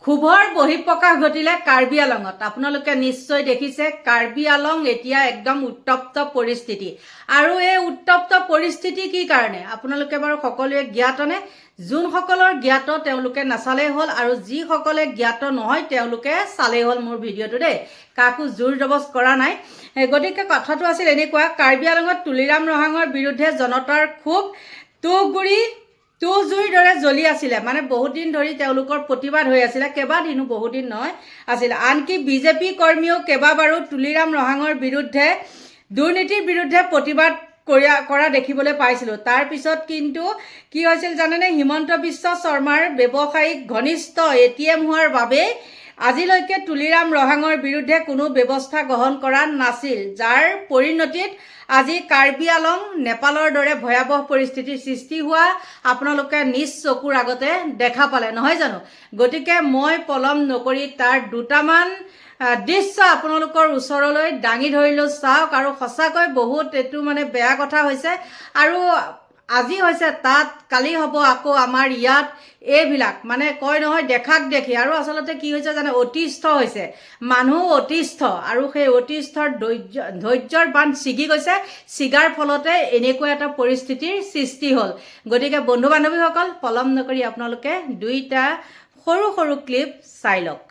ক্ষোভৰ বহিঃপ্ৰকাশ ঘটিলে কাৰ্বি আলঙত। আপোনালোকে নিশ্চয় দেখিছে কাৰ্বি আলং এতিয়া একদম উত্তপ্ত পৰিস্থিতি। আৰু এই উত্তপ্ত পৰিস্থিতি কি কাৰণে আপোনালোকে বাৰু সকলোৱে জ্ঞাতনে? যোনসকলৰ জ্ঞাত তেওঁলোকে নাচালেই হ'ল, আৰু যিসকলে জ্ঞাত নহয় তেওঁলোকে চালেই হ'ল মোৰ ভিডিঅ'টো দেই। কাকো জোৰ জবজ কৰা নাই। গতিকে কথাটো আছিল এনেকুৱা, কাৰ্বি আলঙত তুলিৰাম ৰহাঙৰ বিৰুদ্ধে জনতাৰ ক্ষোভ তুঁহজুইৰ দৰে জ্বলি আছিলে। মানে বহুত দিন ধৰি তেওঁলোকৰ প্ৰতিবাদ হৈ আছিলে, কেইবাদিনো বহুত দিন নহয় আছিলে। আনকি বিজেপি কৰ্মীও কেইবাবাৰো তুলিৰাম ৰহাঙৰ বিৰুদ্ধে দুৰ্নীতিৰ বিৰুদ্ধে প্ৰতিবাদ কৰা দেখিবলৈ পাইছিলোঁ। তাৰপিছত কিন্তু কি হৈছিল জানেনে? হিমন্ত বিশ্ব শৰ্মাৰ ব্যৱসায়িক ঘনিষ্ঠ ATM হোৱাৰ বাবেই আজিলৈকে তুলিৰাম ৰহাঙৰ বিৰুদ্ধে কোনো ব্যৱস্থা গ্ৰহণ কৰা নাছিল, যাৰ পৰিণতিত আজি কাৰ্বি আলং নেপালৰ দৰে ভয়াৱহ পৰিস্থিতিৰ সৃষ্টি হোৱা আপোনালোকে নিজ চকুৰ আগতে দেখা পালে, নহয় জানো? গতিকে মই পলম নকৰি তাৰ দুটামান দৃশ্য আপোনালোকৰ ওচৰলৈ দাঙি ধৰিলোঁ, চাওক। আৰু সঁচাকৈ বহুত এইটো মানে বেয়া কথা হৈছে। আৰু আজি হৈছে তাত, কালি হ'ব আকৌ আমাৰ ইয়াত। এইবিলাক মানে কয় নহয় দেখাক দেখি। আৰু আচলতে কি হৈছে জানে? অতিষ্ঠ হৈছে মানুহ, অতিষ্ঠ। আৰু সেই অতিষ্ঠৰ ধৈৰ্যৰ বান্ধ ছিগি গৈছে। ছিগাৰ ফলতে এনেকুৱা এটা পৰিস্থিতিৰ সৃষ্টি হ'ল। গতিকে বন্ধু বান্ধৱীসকল, পলম নকৰি আপোনালোকে দুইটা সৰু সৰু ক্লিপ চাই লওক।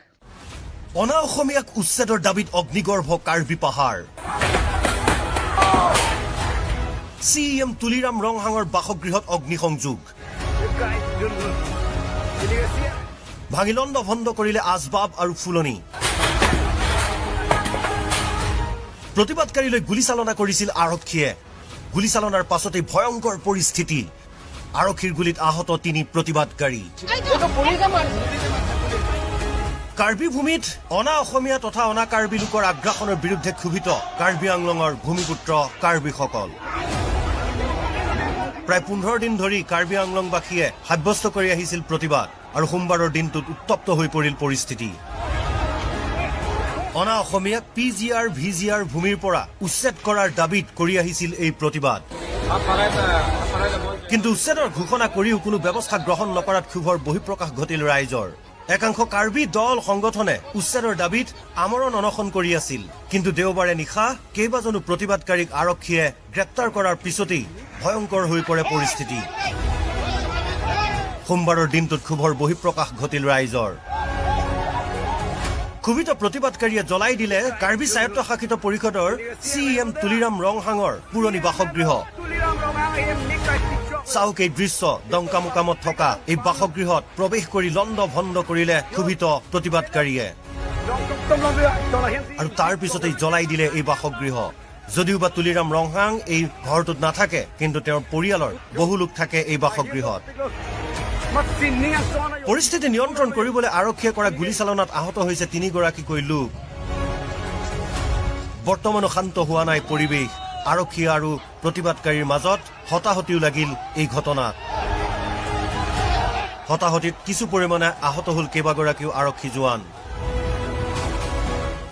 অনা অসমীয়াক উচ্ছেদৰ দাবীত অগ্নিগৰ্ভ কাৰ্বি পাহাৰ। CM তুলিৰাম ৰংহাঙৰ বাসগৃহত অগ্নিসংযোগ। ভাঙিলণ্ড ভণ্ড কৰিলে আচবাব আৰু ফুলনি। প্ৰতিবাদকাৰীলৈ গুলীচালনা কৰিছিল আৰক্ষীয়ে। গুলীচালনাৰ পাছতেই ভয়ংকৰ পৰিস্থিতি। আৰক্ষীৰ গুলীত আহত 3 প্ৰতিবাদকাৰী। কাৰ্বি ভূমিত অনা অসমীয়া তথা অনা কাৰ্বি লোকৰ আগ্ৰাসনৰ বিৰুদ্ধে ক্ষোভিত কাৰ্বি আংলঙৰ ভূমিপুত্ৰ কাৰ্বিসকল। প্ৰায় 15 দিন ধৰি কাৰ্বি আংলংবাসীয়ে সাব্যস্ত কৰি আহিছিল প্ৰতিবাদ, আৰু সোমবাৰৰ দিনটোত উত্তপ্ত হৈ পৰিল পৰিস্থিতি। অনা অসমীয়াক PGR VGR ভূমিৰ পৰা উচ্ছেদ কৰাৰ দাবীত কৰি আহিছিল এই প্ৰতিবাদ। কিন্তু উচ্ছেদৰ ঘোষণা কৰিও কোনো ব্যৱস্থা গ্ৰহণ নকৰাত ক্ষোভৰ বহিঃপ্ৰকাশ ঘটিল ৰাইজৰ। একাংশ কাৰ্বি দল সংগঠনে উচ্ছেদৰ দাবীত আমৰণ অনশন কৰি আছিল। কিন্তু দেওবাৰে নিশা কেইবাজনো প্ৰতিবাদকাৰীক আৰক্ষীয়ে গ্ৰেপ্তাৰ কৰাৰ পিছতেই ভয়ংকৰ হৈ পৰে পৰিস্থিতি। সোমবাৰৰ দিনটোত ক্ষোভৰ বহিঃপ্ৰকাশ ঘটিল ৰাইজৰ। ক্ষোভিত প্ৰতিবাদকাৰীয়ে জ্বলাই দিলে কাৰ্বি স্বায়ত্তশাসিত পৰিষদৰ CM তুলিৰাম ৰংহাঙৰ পুৰণি বাসগৃহ। চাওক এই দৃশ্য। ডংকামুকামত থকা এই বাসগৃহত প্ৰৱেশ কৰি লণ্ড ভণ্ড কৰিলে ক্ষোভিত প্ৰতিবাদকাৰীয়ে, আৰু তাৰ পিছতেই জ্বলাই দিলে এই বাসগৃহ। যদিও বা তুলিৰাম ৰংহাং এই ঘৰটোত নাথাকে, কিন্তু তেওঁৰ পৰিয়ালৰ বহু লোক থাকে এই বাসগৃহত। পৰিস্থিতি নিয়ন্ত্ৰণ কৰিবলৈ আৰক্ষীয়ে কৰা গুলীচালনাত আহত হৈছে 3 গৰাকীকৈ লোক। বৰ্তমানো শান্ত হোৱা নাই পৰিৱেশ। আৰক্ষী আৰু প্ৰতিবাদকাৰীৰ মাজত হতাহতিও লাগিল এই ঘটনাত। হতাহতিত কিছু পৰিমাণে আহত হ'ল কেইবাগৰাকীও আৰক্ষী জোৱান।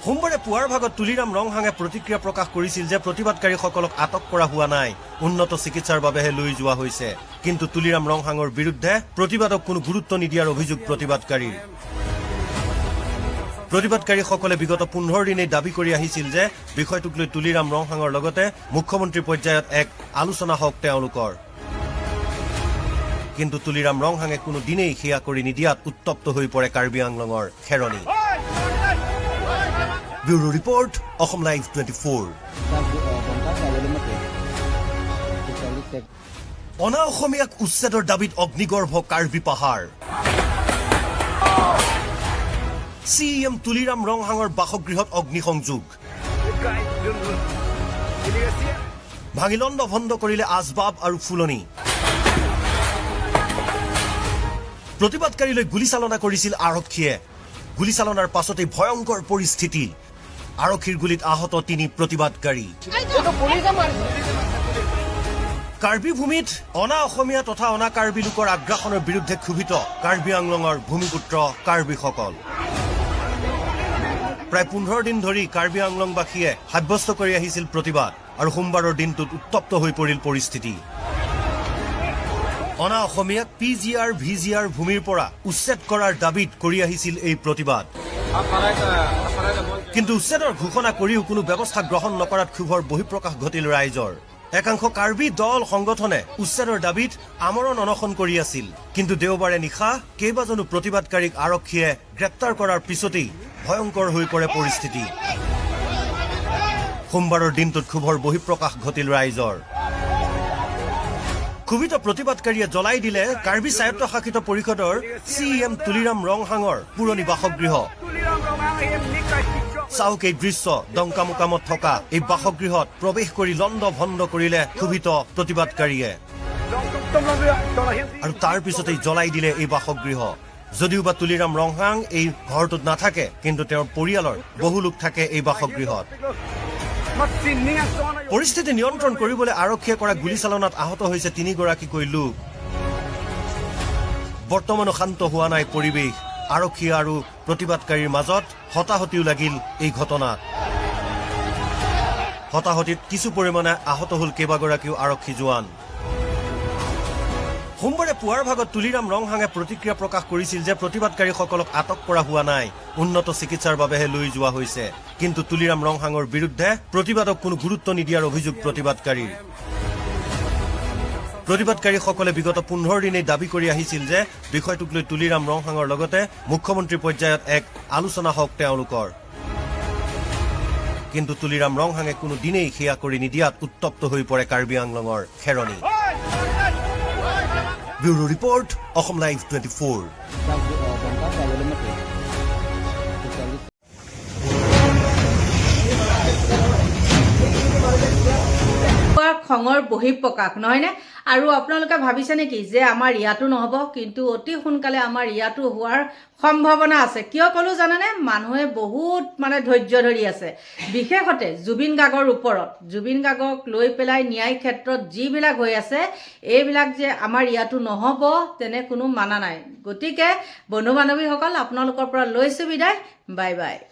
সোমবাৰে পুৱাৰ ভাগত তুলিৰাম ৰংহাঙে প্ৰতিক্ৰিয়া প্ৰকাশ কৰিছিল যে প্ৰতিবাদকাৰীসকলক আটক কৰা হোৱা নাই, উন্নত চিকিৎসাৰ বাবেহে লৈ যোৱা হৈছে। কিন্তু তুলিৰাম ৰংহাঙৰ বিৰুদ্ধে প্ৰতিবাদক কোনো গুৰুত্ব নিদিয়াৰ অভিযোগ প্ৰতিবাদকাৰীৰ। প্ৰতিবাদকাৰীসকলে বিগত 15 দিনেই দাবী কৰি আহিছিল যে বিষয়টোক লৈ তুলিৰাম ৰংহাঙৰ লগতে মুখ্যমন্ত্ৰী পৰ্যায়ত এক আলোচনা হওক তেওঁলোকৰ। কিন্তু তুলিৰাম ৰংহাঙে কোনো দিনেই সেয়া কৰি নিদিয়াত উত্তপ্ত হৈ পৰে কাৰ্বি আংলঙৰ Kheroni. Bureau report, Assam live 24। অনা অসমীয়াক উচ্ছেদৰ দাবীত অগ্নিগৰ্ভ কাৰ্বি পাহাৰ। CM তুলিৰাম ৰংহাঙৰ বাসগৃহত অগ্নিসংযোগ। ভাঙিলণ্ড ভণ্ড কৰিলে আচবাব আৰু ফুলনি। প্ৰতিবাদকাৰীলৈ গুলীচালনা কৰিছিল আৰক্ষীয়ে। গুলীচালনাৰ পাছতেই ভয়ংকৰ পৰিস্থিতি। আৰক্ষীৰ গুলীত আহত 3 প্ৰতিবাদকাৰী। কাৰ্বি ভূমিত অনা অসমীয়া তথা অনা কাৰ্বি লোকৰ আগ্ৰাসনৰ বিৰুদ্ধে ক্ষোভিত কাৰ্বি আংলঙৰ ভূমিপুত্ৰ কাৰ্বিসকল। প্ৰায় 15 দিন ধৰি কাৰ্বি আংলংবাসীয়ে সাব্যস্ত কৰি আহিছিল প্ৰতিবাদ, আৰু সোমবাৰৰ দিনটোত উত্তপ্ত হৈ পৰিল পৰিস্থিতি। অনা অসমীয়াক PGR VGR ভূমিৰ পৰা উচ্ছেদ কৰাৰ দাবীত কৰি আহিছিল এই প্ৰতিবাদ। কিন্তু উচ্ছেদৰ ঘোষণা কৰিও কোনো ব্যৱস্থা গ্ৰহণ নকৰাত ক্ষোভৰ বহিঃপ্ৰকাশ ঘটিল ৰাইজৰ। একাংশ কাৰ্বি দল সংগঠনে উচ্ছেদৰ দাবীত আমৰণ অনশন কৰি আছিল। কিন্তু দেওবাৰে নিশা কেইবাজনো প্ৰতিবাদকাৰীক আৰক্ষীয়ে গ্ৰেপ্তাৰ কৰাৰ পিছতেই ভয়ংকৰ হৈ পৰে পৰিস্থিতি। সোমবাৰৰ দিনটোত ক্ষোভৰ বহিঃপ্ৰকাশ ঘটিল ৰাইজৰ। ক্ষোভিত প্ৰতিবাদকাৰীয়ে জ্বলাই দিলে কাৰ্বি স্বায়ত্তশাসিত পৰিষদৰ CEM তুলিৰাম ৰংহাঙৰ পুৰণি বাসগৃহ। চাওক এই দৃশ্য, ডংকামুকামত থকা এই বাসগৃহত প্ৰৱেশ কৰি লণ্ড ভণ্ড কৰিলে ক্ষোভিত প্ৰতিবাদকাৰীয়ে আৰু তাৰ পিছতেই জ্বলাই দিলে এই বাসগৃহ। যদিও বা তুলিৰাম ৰংহাং এই ঘৰটোত নাথাকে, কিন্তু তেওঁৰ পৰিয়ালৰ বহু লোক থাকে এই বাসগৃহত। পৰিস্থিতি নিয়ন্ত্ৰণ কৰিবলৈ আৰক্ষীয়ে কৰা গুলীচালনাত আহত হৈছে 3 গৰাকীকৈ লোক। বৰ্তমানো শান্ত হোৱা নাই পৰিৱেশ। আৰক্ষী আৰু প্ৰতিবাদকাৰীৰ মাজত হতাহতিও লাগিল এই ঘটনাত। হতাহতিত কিছু পৰিমাণে আহত হ'ল কেইবাগৰাকীও আৰক্ষী জোৱান। সোমবাৰে পুৱাৰ ভাগত তুলিৰাম ৰংহাঙে প্ৰতিক্ৰিয়া প্ৰকাশ কৰিছিল যে প্ৰতিবাদকাৰীসকলক আটক কৰা হোৱা নাই, উন্নত চিকিৎসাৰ বাবেহে লৈ যোৱা হৈছে। কিন্তু তুলিৰাম ৰংহাঙৰ বিৰুদ্ধে প্ৰতিবাদক কোনো গুৰুত্ব নিদিয়াৰ অভিযোগ প্ৰতিবাদকাৰীৰ। প্ৰতিবাদকাৰীসকলে বিগত 15 দিনেই দাবী কৰি আহিছিল যে বিষয়টোক লৈ তুলিৰাম ৰংহাঙৰ লগতে মুখ্যমন্ত্ৰী পৰ্যায়ত এক আলোচনা হওক তেওঁলোকৰ। কিন্তু তুলিৰাম ৰংহাঙে কোনো দিনেই সেয়া কৰি নিদিয়াত উত্তপ্ত হৈ পৰে কাৰ্বি আংলঙৰ খেৰণী। Bureau report, Assam live 24। খঙৰ বহিঃপ্ৰকাশ নহয়নে? আৰু আপোনালোকে ভাবিছে নেকি যে আমাৰ ইয়াতো নহ'ব? কিন্তু অতি সোনকালে আমাৰ ইয়াতো হোৱাৰ সম্ভাৱনা আছে। কিয় ক'লো জানেনে? মানুহে বহুত ধৈৰ্য ধৰি আছে, বিশেষতে জুবিন গাৰ্গৰ ওপৰত। জুবিন গাৰ্গক লৈ পেলাই ন্যায় ক্ষেত্ৰত যিবিলাক হৈ আছে, এইবিলাক যে আমাৰ ইয়াতো নহ'ব তেনে কোনো মানা নাই। গতিকে বন্ধু বান্ধৱীসকল, আপোনালোকৰ পৰা লৈছোঁ বিদায়। Bye bye.